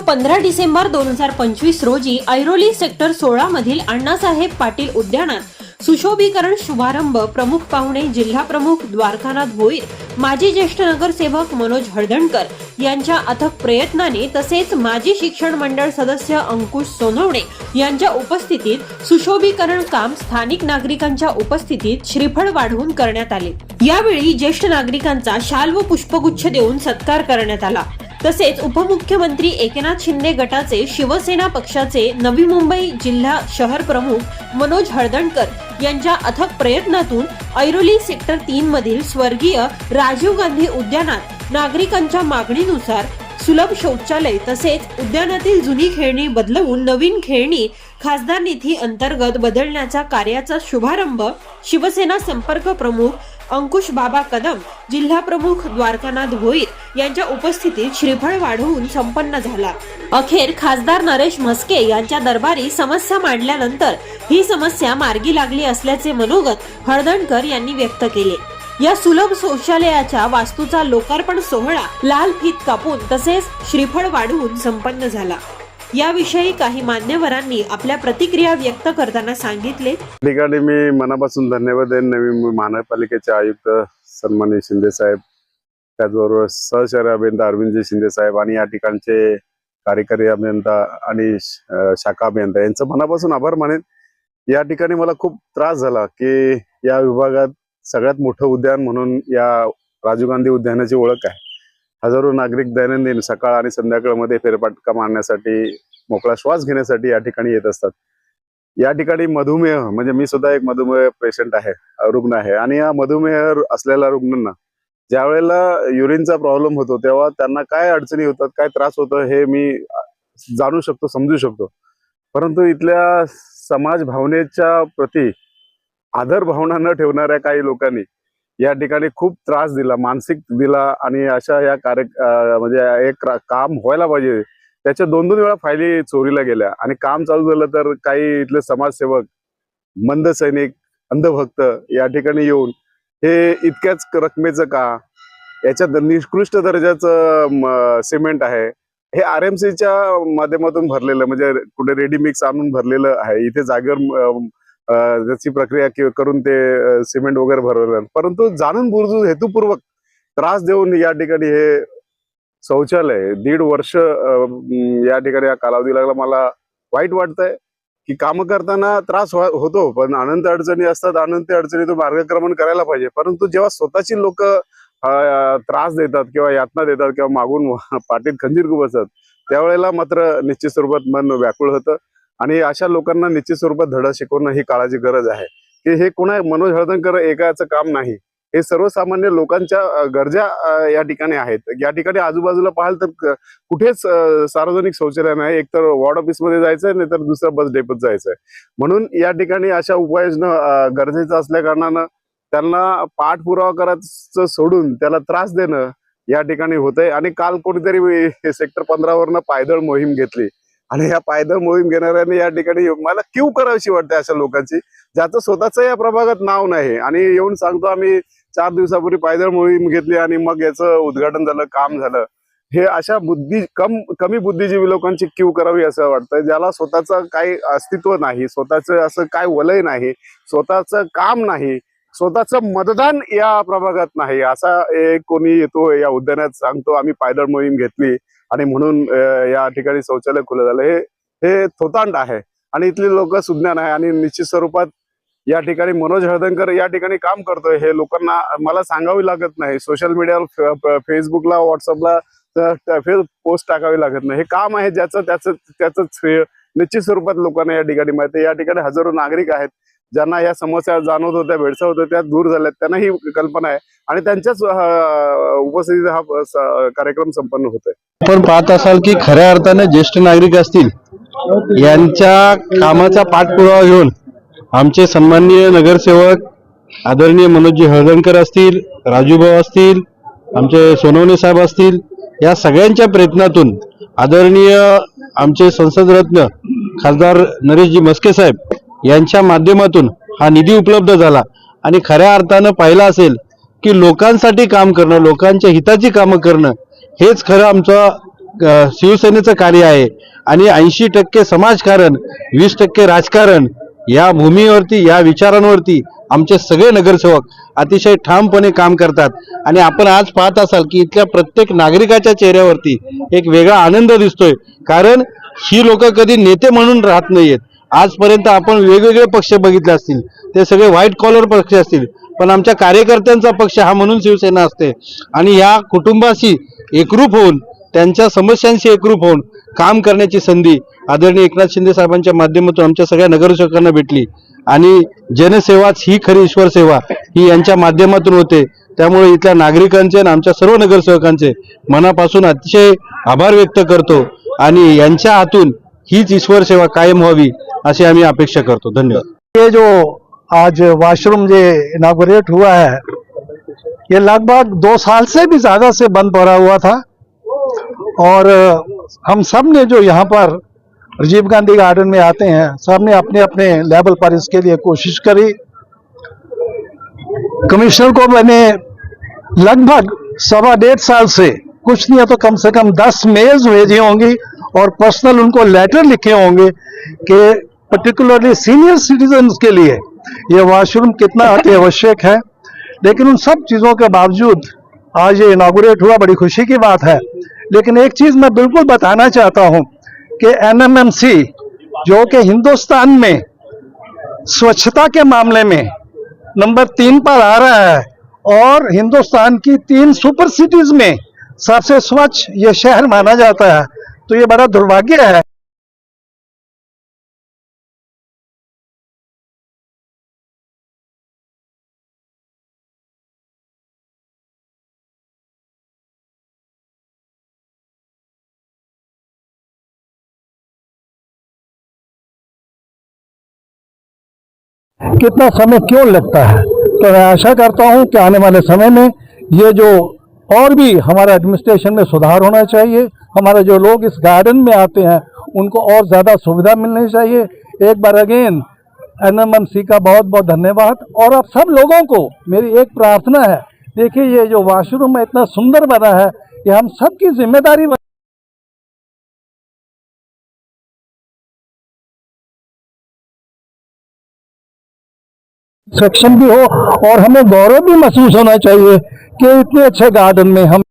15 डिसेंबर 2025 रोजी ऐरोली सेक्टर 16 मधील अण्णासाहेब पाटील उद्यानात सुशोभीकरण शुभारंभ प्रमुख पाहुणे जिल्हा प्रमुख द्वारकानाथ भोईर, माजी ज्येष्ठ नगरसेवक मनोज हळदणकर यांच्या अथक प्रयत्नाने तसेच माजी शिक्षण मंडळ सदस्य अंकुश सोनवणे यांच्या उपस्थितीत सुशोभीकरण काम स्थानिक नागरिकांच्या उपस्थितीत श्रीफळ वाढवून करण्यात आले। यावेळी ज्येष्ठ नागरिकांचा शाल व पुष्पगुच्छ देऊन सत्कार करण्यात आला। तसेच उपमुख्यमंत्री एकनाथ शिंदे गटाचे शिवसेना पक्षाचे नवी मुंबई जिल्हा शहर प्रमुख मनोज हळदणकर यांच्या अथक प्रयत्नातून ऐरोली सेक्टर 3 मधील स्वर्गीय राजीव गांधी उद्यानात नागरिकांच्या मागणीनुसार सुलभ शौचालय तसेच उद्यानातील जुनी खेळणी बदलवून नवीन खेळणी खासदार निधी अंतर्गत बदलण्याचा कार्याचा शुभारंभ शिवसेना संपर्क प्रमुख अंकुश बाबा कदम, जिल्हा प्रमुख द्वारकानाथ भोईर यांच्या उपस्थितीत श्रीफळ वाढवून संपन्न झाला। अखेर खासदार नरेश म्हस्के यांच्या दरबारी समस्या मांडल्यानंतर ही समस्या मार्गी लागली असल्याचे मनोगत हळदणकर यांनी व्यक्त केले। या सुलभ शौचालयाच्या वास्तूचा लोकार्पण सोहळा लाल फीत कापून तसेच श्रीफळ वाढवून संपन्न झाला। याविषयी काही मान्यवरांनी आपल्या प्रतिक्रिया व्यक्त करताना सांगितले। ठिकाणी मी मनापासून धन्यवाद देईन नवी महानगरपालिकेचे आयुक्त सन्माननीय शिंदे साहेब, त्याचबरोबर सहशहरी अभियंता अरविंदजी शिंदे साहेब आणि या ठिकाणचे कार्यकारी अभियंता आणि शाखा अभियंता यांचं मनापासून आभार मानेन। या ठिकाणी मला खूप त्रास झाला की या विभागात सगळ्यात मोठं उद्यान म्हणून या राजीव गांधी उद्यानाची ओळख आहे। हजारो नागरिक दैनंदिन सकाळ आणि संध्याकाळमध्ये फेरफटका मारण्यासाठी मोकळा श्वास घेण्यासाठी या ठिकाणी येत असतात। या ठिकाणी मधुमेह म्हणजे मी सुद्धा एक मधुमेह पेशंट आहे, रुग्ण आहे आणि या मधुमेह असलेल्या रुग्णांना ज्या वेळेला युरिनचा प्रॉब्लेम होतो तेव्हा त्यांना काय अडचणी होतात, काय त्रास होतो हे मी जाणू शकतो, समजू शकतो। परंतु इथल्या समाज भावनेच्या प्रती आदर भावना न ठेवणाऱ्या काही लोकांनी या ठिकाणी खूप त्रास दिला, मानसिक दिला आणि अशा या म्हणजे एक काम व्हायला पाहिजे त्याच्या 2-2 वेळा फायली चोरीला गेल्या आणि काम चालू झालं तर काही इथले समाजसेवक, मंद सैनिक, अंधभक्त या ठिकाणी येऊन हे इतक्याच रकमेचं का, याच्यात निकृष्ट दर्जाचं सिमेंट आहे, हे RMCच्या माध्यमातून भरलेलं म्हणजे कुठे रेडी मिक्स आणून भरलेलं आहे। इथे जागेवर त्याची प्रक्रिया करून ते सिमेंट वगैरे भरवलं, परंतु जाणून बुजून हेतुपूर्वक त्रास देऊन या ठिकाणी हे शौचालय 1.5 वर्ष या ठिकाणी या कालावधी लागला। मला वाईट वाटतंय की काम करताना त्रास होतो, पण अनंत अडचणी असतात, अनंत अडचणीतून मार्गक्रमण करायला पाहिजे। परंतु जेव्हा स्वतःची लोक त्रास देतात किंवा यातना देतात किंवा मागून पाठीत खंजीर खुपसतात त्यावेळेला मात्र निश्चित स्वरूपात मन व्याकुळ होतं आणि अशा लोकांना निश्चित स्वरूपात धडा शिकवणं ही काळाची गरज आहे की हे कोणा मनोज हळदणकर एकाचं काम नाही, हे सर्वसामान्य लोकांच्या गरजा या ठिकाणी आहेत। या ठिकाणी आजूबाजूला पाहाल तर कुठेच सार्वजनिक शौचालय नाही, एकतर वॉर्ड ऑफिस मध्ये जायचंय नाही तर दुसऱ्या बस डेपोत जायचंय। म्हणून या ठिकाणी अशा उपाययोजना गरजेचं असल्या कारणानं त्यांना पाठपुरावा करायचं सोडून त्याला त्रास देणं या ठिकाणी होतंय। आणि काल कोणीतरी सेक्टर 15 वरनं पायदळ मोहीम घेतली आणि या पायदळ मोहीम घेणाऱ्यांनी या ठिकाणी मला क्यू करावीशी वाटते अशा लोकांची ज्याचं स्वतःचं या प्रभागात नाव नाही आणि येऊन सांगतो आम्ही 4 दिवसापूर्वी पायदळ मोहीम घेतली आणि मग याचं उद्घाटन झालं, काम झालं। हे अशा कमी बुद्धिजीवी लोकांची क्यू करावी असं वाटतं, ज्याला स्वतःचं काही अस्तित्व नाही, स्वतःचं असं काय वलय नाही, स्वतःचं काम नाही, स्वतःचं मतदान या प्रभागात नाही, असा एक कोणी येतो या उद्यानात सांगतो आम्ही पायदळ मोहीम घेतली आणि म्हणून या ठिकाणी शौचालय खुलं झालं। हे थोतांड आहे आणि इथली लोक सुज्ञान आहे आणि निश्चित स्वरूपात या ठिकाणी मनोज हळदणकर या ठिकाणी काम करतोय हे लोकांना मला सांगावी लागत नाही, सोशल मीडियावर फेसबुकला व्हॉट्सअपला पोस्ट टाकावी लागत नाही। हे काम आहे त्याचं श्रेय निश्चित स्वरूपात लोकांना या ठिकाणी माहिती आहे। या ठिकाणी हजारो नागरिक आहेत ज्यांना या समस्या जाणवत होत्या, भेडसावत होत्या, त्या दूर झाल्यात, त्यांना ही कल्पना आहे आणि त्यांच्याच उपस्थितीत हा कार्यक्रम संपन्न होतोय। आपण पाहत असाल की खऱ्या अर्थाने ज्येष्ठ नागरिक असतील यांच्या कामाचा पाठपुरावा घेऊन आमचे सन्माननीय नगरसेवक आदरणीय मनोजजी हळदणकर असतील, राजूभाऊ असतील, आमचे सोनवणे साहेब असतील, या सगळ्यांच्या प्रयत्नातून आदरणीय आमचे संसदरत्न खासदार नरेशजी म्हस्के साहेब यांच्या माध्यमातून हा निधी उपलब्ध झाला आणि खऱ्या अर्थानं पाहिलं असेल की लोकांसाठी काम करणं, लोकांच्या हिताची कामं करणं हेच खरं आमचं शिवसेनेचं कार्य आहे आणि 80% समाजकारण 20% राजकारण या भूमीवरती या विचारांवरती आमचे सगळे नगरसेवक अतिशय ठामपणे काम करतात आणि आपण आज पाहत असाल की इथल्या प्रत्येक नागरिकाच्या चेहऱ्यावरती एक वेगळा आनंद दिसतोय कारण ही लोक कधी नेते म्हणून राहत नाहीयेत. आजपर्यंत आपण वेगवेगळे पक्ष बघितले असतील ते सगळे व्हाईट कॉलर पक्ष असतील पण आमच्या कार्यकर्त्यांचा पक्ष हा म्हणून शिवसेना असते आणि या कुटुंबाशी एकरूप होऊन त्यांच्या समस्यांशी एकरूप होऊन काम करण्याची संधी आदरणीय एकनाथ शिंदे साहेबांच्या माध्यमातून आमच्या सगळ्या नगरसेवकांना भेटली आणि जनसेवाच ही खरी ईश्वर सेवा ही यांच्या माध्यमातून होते. त्यामुळे इथल्या नागरिकांचे आणि आमच्या सर्व नगरसेवकांचे मनापासून अतिशय आभार व्यक्त करतो आणि यांच्या हातून हीच ईश्वर सेवा कायम व्हावी अशी आम्ही अपेक्षा करतो. धन्यवाद. ये जो आज वॉशरूम जो इनागोरेट हुआ है ये लगभग 2 साल से भी ज्यादा से बंद पड़ा हुआ था और हम सब ने जो यहाँ पर राजीव गांधी गार्डन में आते हैं सब ने अपने अपने लेवल पर इसके लिए कोशिश करी. कमिश्नर को मैंने लगभग 1.25 साल से कुछ नहीं है तो कम से कम 10 मेल्स भेजी होंगी और पर्सनल उनको लेटर लिखे होंगे कि पर्टिकुलरली सीनियर सिटीजन्स के लिए ये वॉशरूम कितना अति आवश्यक है. लेकिन उन सब चीज़ों के बावजूद आज ये इनागुरेट हुआ, बड़ी खुशी की बात है. लेकिन एक चीज़ मैं बिल्कुल बताना चाहता हूँ कि एनएमएमसी जो कि हिंदुस्तान में स्वच्छता के मामले में नंबर 3 पर आ रहा है और हिंदुस्तान की 3 सुपर सिटीज में सबसे स्वच्छ ये शहर माना जाता है, तो ये बड़ा दुर्भाग्य है. कितना समय क्यों लगता है, तो मैं आशा करता हूं कि आने वाले समय में ये जो और भी हमारा एडमिनिस्ट्रेशन में सुधार होना चाहिए. हमारे जो लोग इस गार्डन में आते हैं उनको और ज़्यादा सुविधा मिलनी चाहिए. एक बार अगेन एनएमएमसी का बहुत बहुत धन्यवाद. और आप सब लोगों को मेरी एक प्रार्थना है, देखिए ये जो वॉशरूम है इतना सुंदर बना है, ये हम सबकी जिम्मेदारी सेक्शन भी हो और हमें गौरव भी महसूस होना चाहिए कि इतने अच्छे गार्डन में हम